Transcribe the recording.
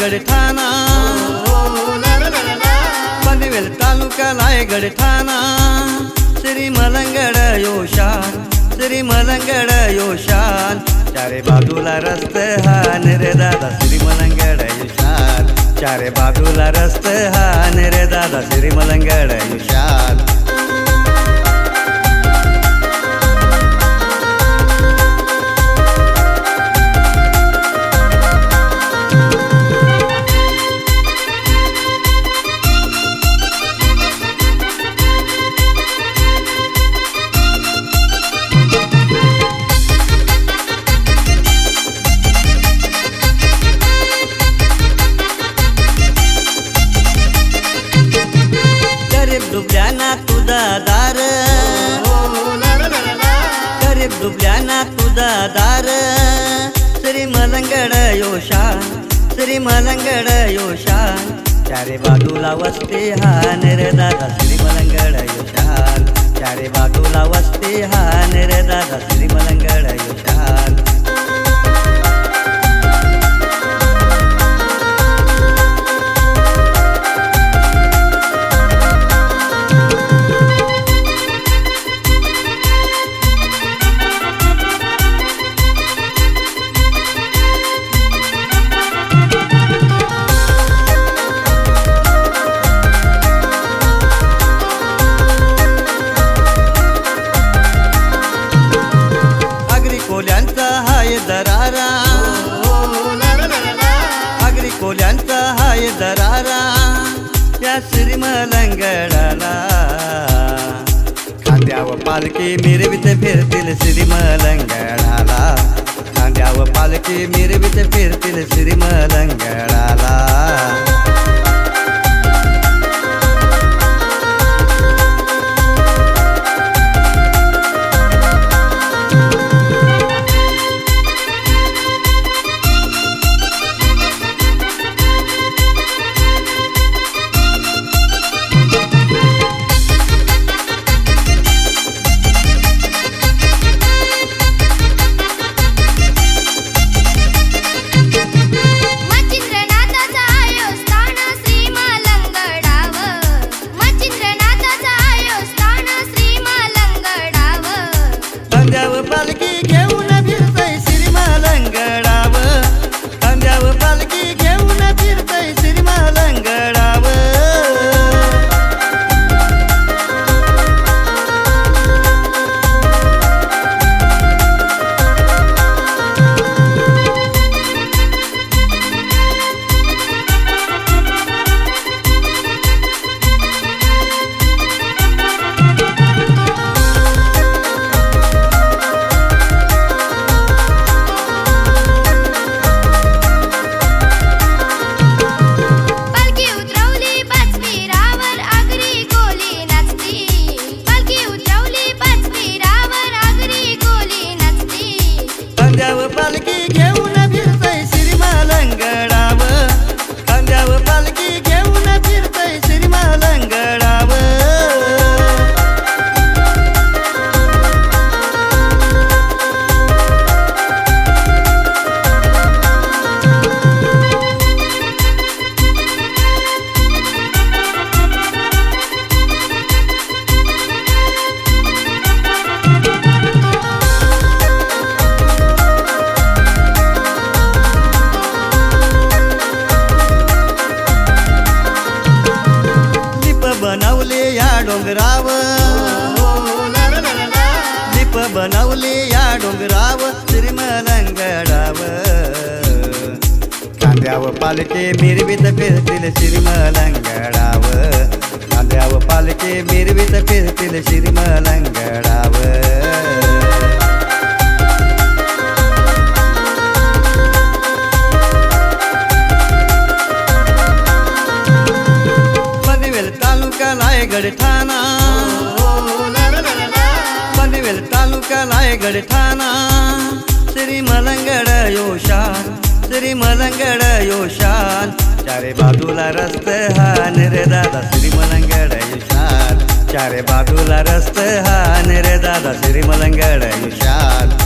रायगड ठाणा, पनवेल तालुका रायगड ठाणा, श्री मलंगड योशान, श्री मलंगड योशान, चारे बाजूला रस्ते हान रे दादा श्री मलंगड योशान, चारे बाजूला रस्ते हान रे दादा श्री मलंगड योशान। डुबल्याना तुझा दार, गरीब डुबल्याना तुझा दार, श्री मलंगड योशान, श्री मलंगड योशान, चारे बाजूला वस्ती हान रे दादा श्री मलंगड योशान, चारे बाजूला वस्ती हान रे दादा श्री मलंगड योशान। कोल्यांचा हाय दरारा, आगरी कोल्यांचा हाय दरारा, या श्री मलंगडाला खांद्यावर पालखी मिरवित फिरतील श्री मलंगडाला, खांद्यावर पालखी मिरवित फिरतील श्री मलंगडाला। खांद्यावर पालखी घेऊन फिरतय श्री मलंगडाव, खांद्यावर पालखी घेऊन फिरतय श्री मलंगडाव। खांद्यावर पालखी घेऊन फिरतय श्री मलंगडाव, खांद्यावर पालखी घेऊन फिरतय श्री मलंगडाव। बनवले या डोंगराव, लिप बनवले या डोंगराव श्री मलंगडाव, खांद्यावर पालखी मिरवित फिरतील श्री मलंगडाव, खांद्यावर पालखी मिरवित फिरतील श्री मलंगडाव। रायगड ठाणा, पनवेल तालुका रायगड ठाणा, श्री मलंगड योशान, श्री मलंगड योशान, चारे बाजूला रस्ते हान रे दादा श्री मलंगड योशान, चारे बाजूला रस्ते हान रे दादा श्री मलंगड योशान।